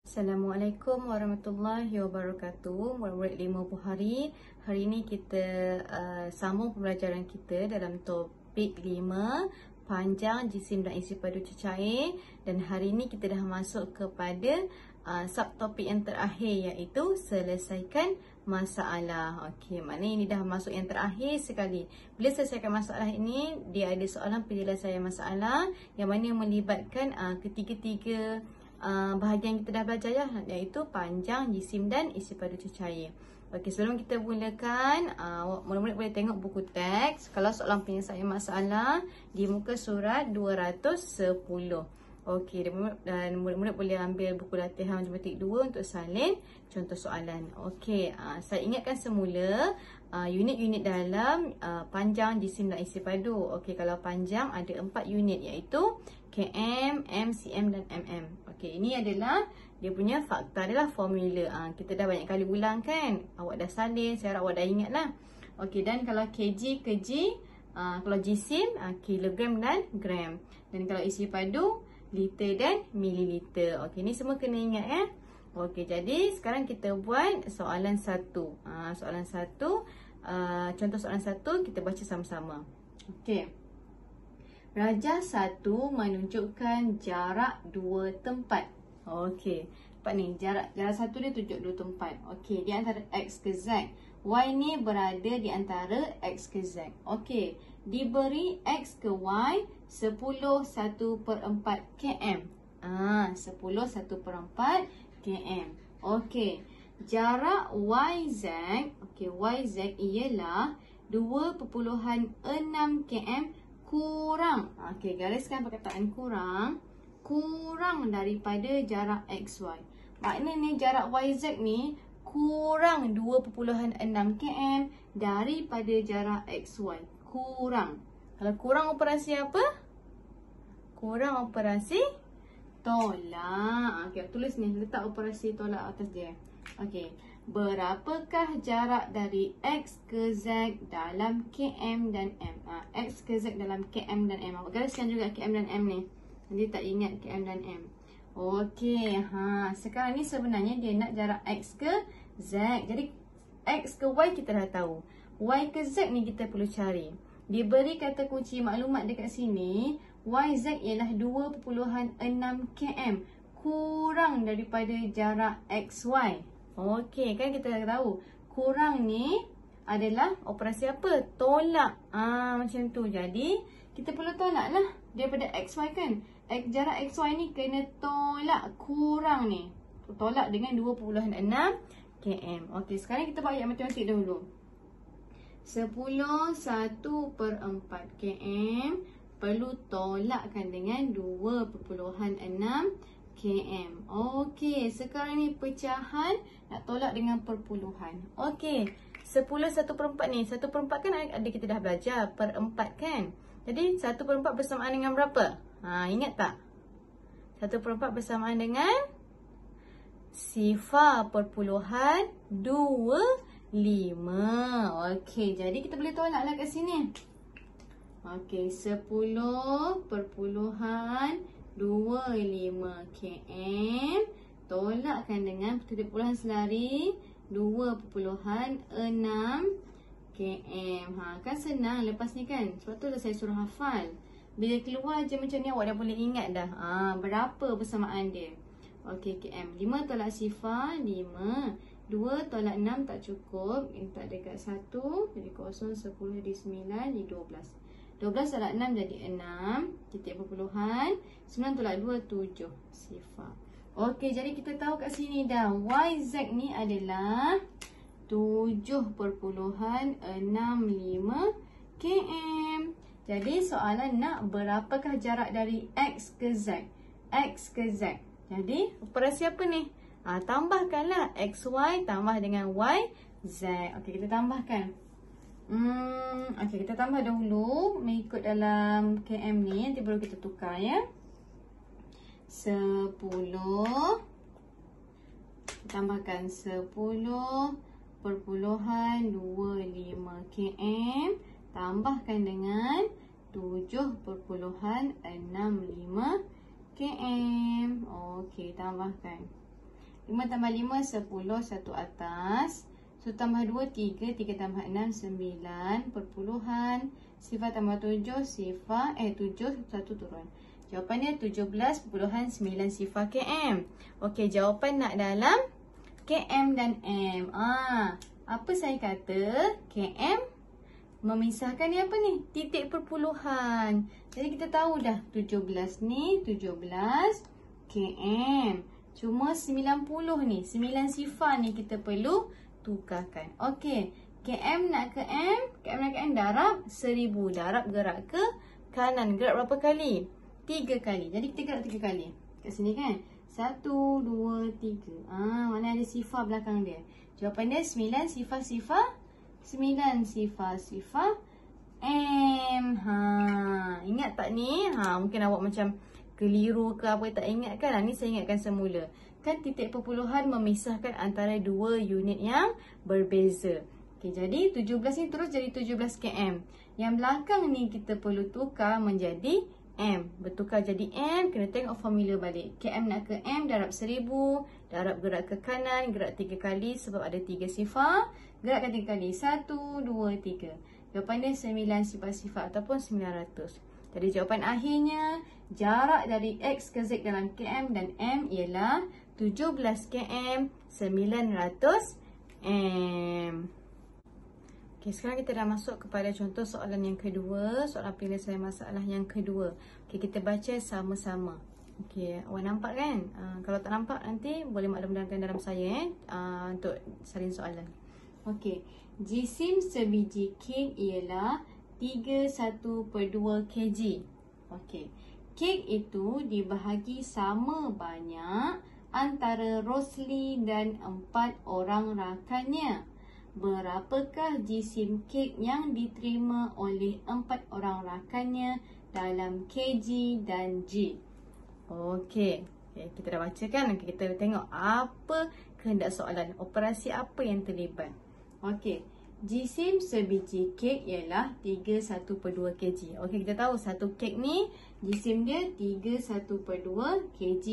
Assalamualaikum warahmatullahi wabarakatuh. Murid-murid 5 Bukhari. Hari ini kita sambung pembelajaran kita dalam topik 5, panjang, jisim dan isi padu cecair. Dan hari ini kita dah masuk kepada subtopik yang terakhir, iaitu selesaikan masalah. Okey, maknanya ini dah masuk yang terakhir sekali. Bila selesaikan masalah ini, dia ada soalan penyelesaian masalah yang mana melibatkan ketiga-tiga bahagian kita dah belajar, iaitu panjang, jisim dan isi padu cecair. Okey, sebelum kita mulakan, murid-murid boleh tengok buku teks kalau soalan penyelesaian masalah di muka surat 210. Okey, dan murid-murid boleh ambil buku latihan matematik 2 untuk salin contoh soalan. Okey, saya ingatkan semula unit-unit dalam panjang, jisim dan isi padu. Okey, kalau panjang ada 4 unit, iaitu km, m, cm dan mm. Okey, ini adalah dia punya fakta, adalah formula. Kita dah banyak kali ulang kan? Awak dah salin, saya harap awak dah ingat lah. Okey, dan kalau kg, kg, kalau jisim, kilogram dan gram. Dan kalau isi padu, liter dan mililiter. Okey, ni semua kena ingat ya. Okey, jadi sekarang kita buat soalan 1. Soalan 1, contoh soalan 1 kita baca sama-sama. Okey. Rajah 1 menunjukkan jarak 2 tempat. Okey, tempat ni jarak 1 dia tunjuk 2 tempat. Okey, di antara x ke z. Y ni berada di antara x ke z. Okey, diberi x ke y 10 1/4 km. 10 1/4 km. Okey, jarak YZ, okey, YZ ialah 2.6 km kurang. Okey, gariskan perkataan kurang daripada jarak XY. Maknanya jarak YZ ni kurang 2.6 km daripada jarak XY. Kurang. Kalau kurang operasi apa? Kurang operasi tolak. Okey, tulis ni, letak operasi tolak atas dia. Okey, berapakah jarak dari X ke Z dalam km dan m? X ke Z dalam km dan m. Awak gariskan juga km dan m ni. Nanti tak ingat km dan m. Okey, sekarang ni sebenarnya dia nak jarak X ke Z. Jadi X ke Y kita dah tahu. Y ke Z ni kita perlu cari. Diberi kata kunci maklumat dekat sini, YZ ialah 2.6 km kurang daripada jarak XY. Okey, kan kita dah tahu. Kurang ni adalah operasi apa? Tolak. Macam tu. Jadi, kita perlu tolak lah daripada XY kan. Jarak XY ni kena tolak kurang ni. Tolak dengan 2.6 km. Okey, sekarang kita buat ayat matematik dahulu. 10 1/4 km perlu tolakkan dengan 2.6 km. Okey, sekarang ni pecahan nak tolak dengan perpuluhan. Okey, 10 1/4 ni. 1/4 kan ada kita dah belajar. Per 4 kan. Jadi 1/4 bersamaan dengan berapa? Ingat tak? 1/4 bersamaan dengan 0.25. Okey, jadi kita boleh tolaklah kat sini. Okey, 10.25 km tolakkan dengan titik puluhan selari 2.6 km. Kan senang lepas ni kan. Sebab tu dah saya suruh hafal. Bila keluar je macam ni awak dah boleh ingat dah. Berapa bersamaan dia. Okey, km. 5 tolak 0, 5. 2 tolak 6 tak cukup. Ini tak dekat 1. Jadi 0, 10, jadi 9, jadi 12. 12 tolak 6 jadi 6. Titik perpuluhan. 9 tolak 2, 7. 0. Okey, jadi kita tahu kat sini dah. YZ ni adalah 7.65 km. Jadi soalan nak berapakah jarak dari X ke Z? X ke Z. Jadi operasi apa ni? Tambahkanlah XY tambah dengan YZ. Okey, kita tambahkan. Okey, kita tambah dahulu mengikut dalam km ni. Nanti baru kita tukar ya. 10. Tambahkan 10.25 km. Tambahkan dengan 7.65 km. Okey, tambahkan. 5 tambah 5, 10, 1 atas. 1 tambah 2, 3, 3 tambah 6, 9, perpuluhan. Sifar tambah 7, 7, 1 turun. Jawapannya 17.9 sifar km. Okey, jawapan nak dalam km dan m. Apa saya kata? Km memisahkan ni apa ni? Titik perpuluhan. Jadi kita tahu dah 17 ni 17 km. Cuma 90 ni, 9 sifar ni kita perlu tukarkan. Okey, km nak ke m, km nak ke m darab 1000. Darab gerak ke kanan. Gerak berapa kali? 3 kali. Jadi kita gerak 3 kali. Kat sini kan? 1, 2, 3. Mana ada sifar belakang dia. Jawapan dia 9 sifar-sifar. 9 sifar-sifar m. Ingat tak ni? Mungkin awak macam keliru ke apa, tak ingat kan? Ni saya ingatkan semula. Kan titik perpuluhan memisahkan antara dua unit yang berbeza. Okey, jadi 17 ni terus jadi 17 km. Yang belakang ni kita perlu tukar menjadi m. Bertukar jadi m, kena tengok formula balik. Km nak ke m darab 1000, darab gerak ke kanan, gerak 3 kali sebab ada 3 sifar. Gerakkan 3 kali. 1, 2, 3. Jawapan dia 9 sifar-sifar ataupun 900. Jadi jawapan akhirnya, jarak dari x ke z dalam km dan m ialah 17 km 900 m. Okey, sekarang kita dah masuk kepada contoh soalan yang kedua. Soalan penyelesaian masalah yang kedua. Okey, kita baca sama-sama. Okey, awak nampak kan? Kalau tak nampak nanti boleh maklumkan dalam saya untuk salin soalan. Okey, jisim sebiji kek ialah 31/2 kg. Okey, kek itu dibahagi sama banyak antara Rosli dan 4 orang rakannya. Berapakah jisim kek yang diterima oleh 4 orang rakannya dalam kg dan g? Okey, kita dah baca kan? Kita tengok apa kehendak soalan. Operasi apa yang terlibat? Okey, jisim sebiji kek ialah 31/2 kg. Okey, kita tahu satu kek ni jisim dia 31/2 kg.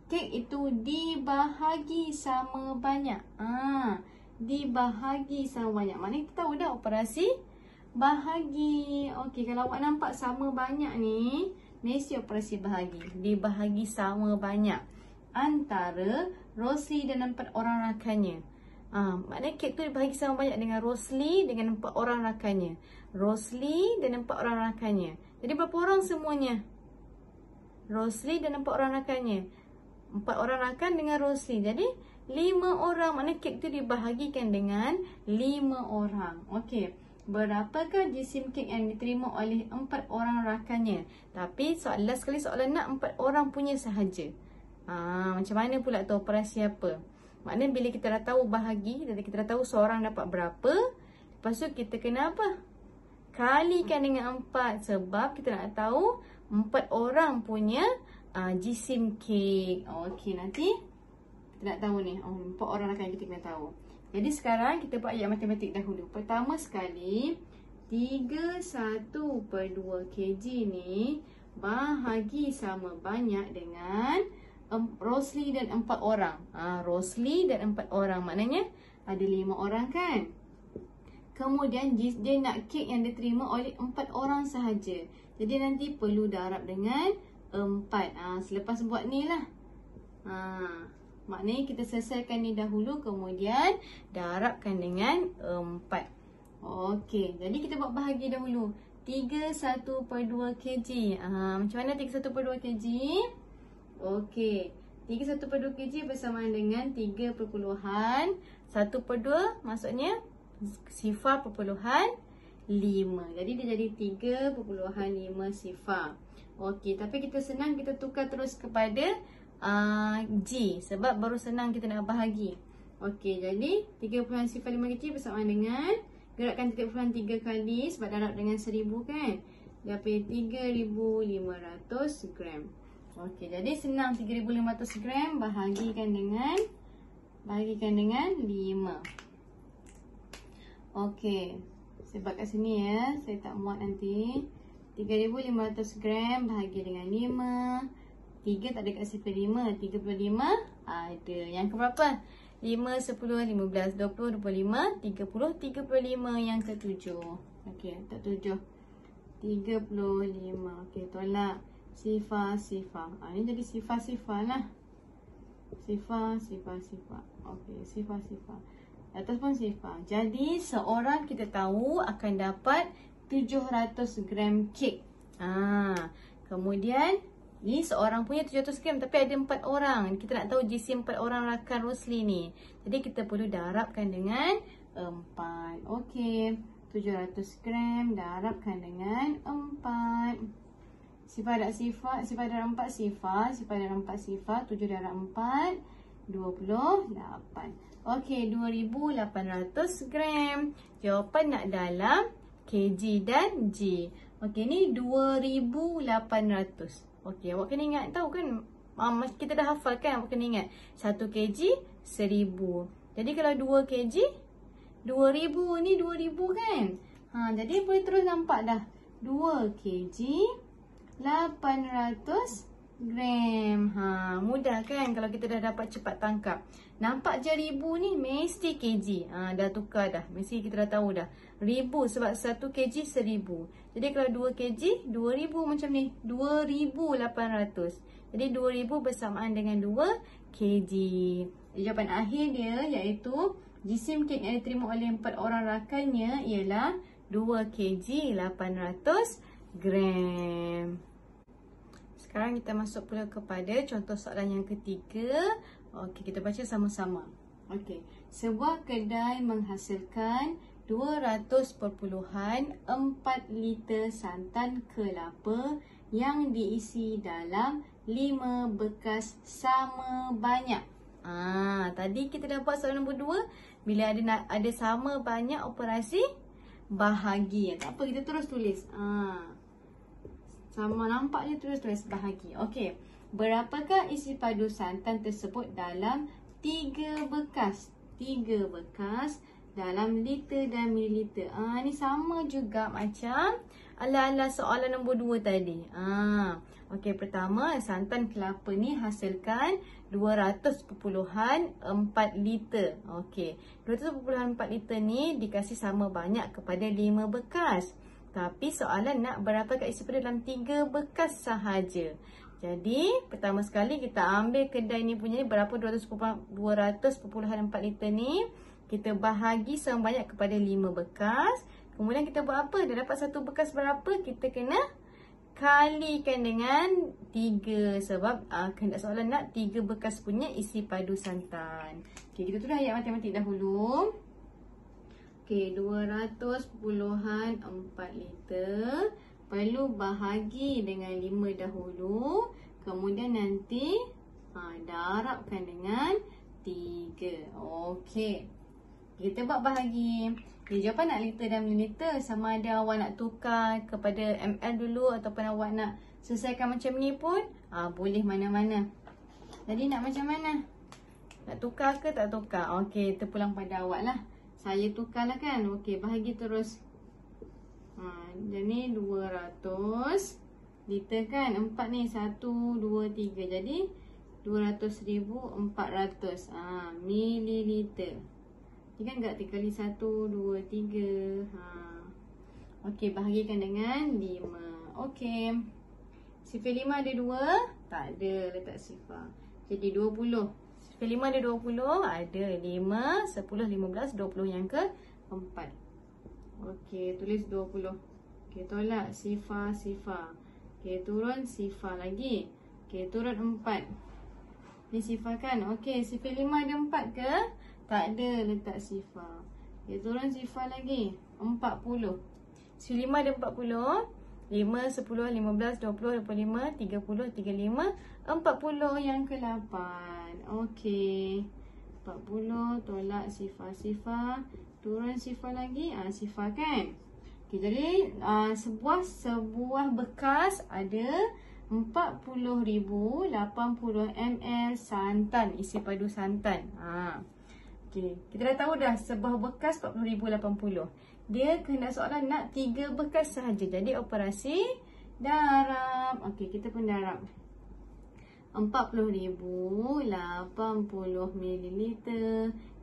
Kek itu dibahagi sama banyak. Dibahagi sama banyak. Maknanya kita tahu dah operasi bahagi. Okey, kalau awak nampak sama banyak ni, mesti operasi bahagi. Dibahagi sama banyak antara Rosli dan 4 orang rakannya. Maknanya kek tu dibahagi sama banyak dengan Rosli dengan 4 orang rakannya. Rosli dan 4 orang rakannya. Jadi berapa orang semuanya? Rosli dan 4 orang rakannya. 4 orang rakan dengan Rosli. Jadi 5 orang. Maknanya kek tu dibahagikan dengan 5 orang. Okey. Berapakah jisim kek yang diterima oleh 4 orang rakannya? Tapi last sekali soalan nak 4 orang punya sahaja. Macam mana pula tu operasi apa? Maknanya bila kita dah tahu bahagi, dan kita dah tahu seorang dapat berapa, lepas tu kita kena apa? Kalikan dengan 4 sebab kita nak tahu 4 orang punya jisim kek. Okey, nanti kita nak tahu ni. 4 orang rakan kita kena tahu. Jadi sekarang kita buat ayat matematik dahulu. Pertama sekali, 31/2 kg ni bahagi sama banyak dengan Rosli dan 4 orang. Rosli dan 4 orang. Maknanya ada 5 orang kan? Kemudian dia nak kek yang diterima oleh 4 orang sahaja. Jadi nanti perlu darab dengan 4. Selepas buat ni lah. Maknanya kita selesaikan ni dahulu. Kemudian darabkan dengan 4. Okey. Jadi kita buat bahagi dahulu. 31/2 kg. Macam mana 31/2 kg? Okey, 31/2 kg bersamaan dengan 3/1/2. Maksudnya sifar perpuluhan 5. Jadi dia jadi 3/5 sifar. Okey, tapi kita senang kita tukar terus kepada G. Sebab baru senang kita nak bahagi. Okey, jadi 3/5 kg bersamaan dengan, gerakkan 3/3 kali sebab darab dengan 1000 kan. Dapat 3500 gram. Okey, jadi senang 3500 gram bahagikan dengan 5. Okey. Sebab kat sini ya, saya tak muat nanti. 3500 gram bahagi dengan 5. 3 tak ada kat sifar 5. 35 Ada. Yang keberapa? 5, 10, 15, 20, 25, 30, 35. Yang ke-7. Okey, tak 7. 35. Okey, tolak. Sifar. Ini jadi sifar lah. Sifar. Okey, sifar. Atas pun sifar. Jadi, seorang kita tahu akan dapat 700 gram kek. Kemudian, ni seorang punya 700 gram tapi ada 4 orang. Kita nak tahu jisim 4 orang rakan Rosli ni. Jadi, kita perlu darabkan dengan 4. Okey, 700 gram darabkan dengan 4. Sifar darab sifar, sifar darab 4 sifar, sifar darab 4 sifar, 7 darab 4, 28. Okey, 2800 gram. Jawapan nak dalam kg dan G. Okey, ni 2800. Okey, awak kena ingat tahu kan? Kita dah hafal kan? Awak kena ingat. 1 kg 1000. Jadi kalau 2 kg 2000 ni 2000 kan? Jadi boleh terus nampak dah. 2 kg 800 gram. Mudah kan kalau kita dah dapat cepat tangkap. Nampak je 1000 ni mesti kg. Dah tukar dah. Mesti kita dah tahu dah. 1000 sebab 1 kg 1000. Jadi kalau 2 kg 2000 macam ni. 2800. Jadi 2000 bersamaan dengan 2 kg. Jawapan akhir dia iaitu jisim kek yang diterima oleh 4 orang rakannya ialah 2 kg 800 gram. Sekarang kita masuk pula kepada contoh soalan yang ketiga. Okey, kita baca sama-sama. Okey, sebuah kedai menghasilkan 200.4 liter santan kelapa yang diisi dalam 5 bekas sama banyak. Tadi kita dah buat soalan nombor 2. Bila ada sama banyak operasi bahagi. Tak apa, kita terus tulis. Sama nampak je, terus bahagi. Okey. Berapakah isi padu santan tersebut dalam 3 bekas? 3 bekas dalam liter dan mililiter. Ni sama juga macam ala-ala soalan nombor 2 tadi. Okey, pertama santan kelapa ni hasilkan 200.4 liter. Okey, 200.4 liter ni dikasih sama banyak kepada 5 bekas. Tapi soalan nak berapakah isi padu dalam 3 bekas sahaja. Jadi, pertama sekali kita ambil kedai ni punya ni berapa 200.4 liter ni. Kita bahagi sama banyak kepada 5 bekas. Kemudian kita buat apa? Dah dapat 1 bekas berapa? Kita kena kalikan dengan 3. Sebab kehendak soalan nak 3 bekas punya isi padu santan. Okey, kita tulis ayat matematik dahulu. Okey, 200.4 liter perlu bahagi dengan 5 dahulu. Kemudian nanti darabkan dengan 3. Okey, kita buat bahagi. Jawapan nak liter dan mililiter. Sama ada awak nak tukar kepada ml dulu ataupun awak nak selesaikan macam ni pun boleh mana-mana. Jadi nak macam mana? Nak tukar ke tak tukar? Okey, terpulang pada awak lah. Saya tukarlah kan. Okey, bahagi terus. Jadi 200 liter kan. 4 ni 1, 2, 3. Jadi 200,400 mililiter. Ini kan tak dikali 1, 2, 3. Okey, bahagikan dengan 5. Okey. Sifar 5 ada 2? Tak ada, letak sifar. Jadi 20. Sifar 5 ada 20? Ada 5, 10, 15, 20 yang ke 4. Okey, tulis 20. Okey, tolak sifar. Okey, turun sifar lagi. Okey, turun 4. Ni sifar kan? Okey, sifar 5 ada 4 ke? Tak ada, letak sifar. Okey, turun sifar lagi. 40. Sifar 5 ada 40. 5, 10, 15, 20, 25, 30, 35, 40 yang ke-8. Okey. 40, tolak sifar. Turun sifar lagi. Sifar kan? Okey, jadi sebuah bekas ada 40,080 ml santan, isi padu santan. Okey, kita dah tahu dah sebuah bekas 40,080. Dia kehendak soalan nak 3 bekas sahaja. Jadi operasi darab. Okey, kita pun darab. 40,080 ml.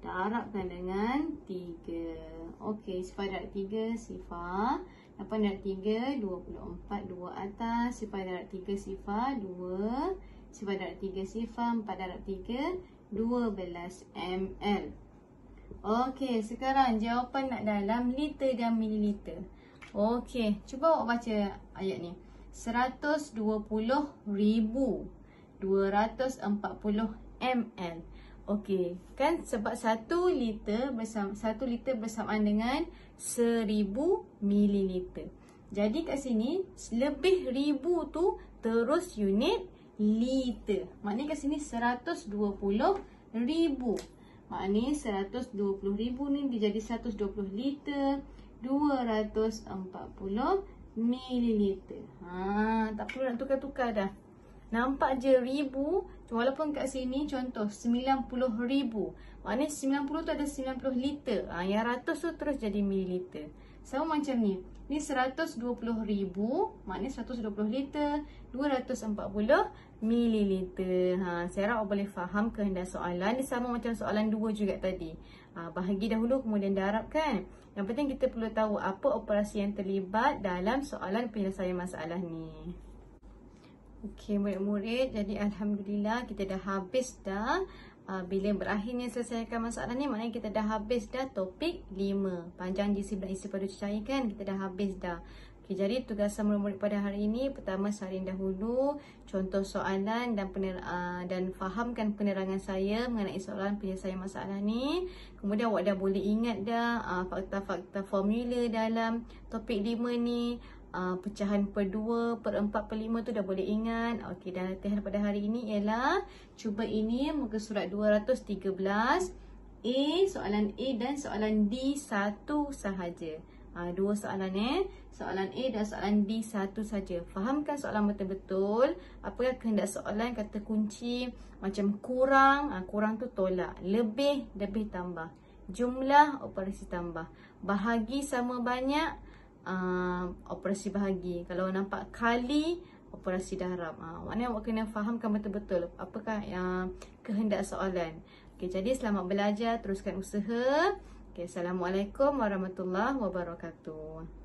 Darabkan dengan 3. Okey, sifar darab 3 sifar. 8 darab 3 24. 2 atas. Sifar darab 3 sifar 2. Sifar darab 3 sifar. 4 darab 3 12 ml. Okey, sekarang jawapan nak dalam liter dan mililiter. Okey, cuba awak baca ayat ni. 120,240 ml. Okey, kan sebab 1 liter bersamaan dengan 1000 mililiter. Jadi kat sini lebih ribu tu terus unit liter. Maknanya kat sini 120,000. Maknanya 120,000 ni dia jadi 120 liter 240 mililiter. Tak perlu nak tukar-tukar dah. Nampak je ribu, walaupun kat sini contoh 90,000. Maknanya 90 tu ada 90 liter. Yang ratus tu terus jadi mililiter. Sama macam ni. Ni 120,000, maknanya 120 liter 240 mililiter. Saya harap awak boleh faham kehendak soalan. Dia sama macam soalan 2 juga tadi. Bahagi dahulu kemudian darabkan. Yang penting kita perlu tahu apa operasi yang terlibat dalam soalan penyelesaian masalah ni. Okey murid-murid, jadi Alhamdulillah kita dah habis dah. Bila berakhirnya selesaikan masalah ni, maknanya kita dah habis dah topik 5. Panjang jisim dan isi padu cecair kan, kita dah habis dah. Okey, jadi tugasan murid-murid pada hari ini, pertama salin dahulu contoh soalan dan fahamkan penerangan saya mengenai soalan penyelesaian masalah ni. Kemudian awak dah boleh ingat dah fakta-fakta formula dalam topik 5 ni. Pecahan per 2, per 4, per 5 tu dah boleh ingat. Okey, dan latihan pada hari ini ialah cuba ini muka surat 213 A, soalan A dan soalan D satu sahaja. Dua soalan soalan A dan soalan D satu saja. Fahamkan soalan betul-betul. Apakah kehendak soalan, kata kunci macam kurang, kurang tu tolak, lebih tambah, jumlah operasi tambah, bahagi sama banyak, operasi bahagi. Kalau nampak kali, operasi darab. Maknanya awak kena fahamkan betul-betul apakah kehendak soalan. Okey, jadi selamat belajar, teruskan usaha. Okey, Assalamualaikum warahmatullahi wabarakatuh.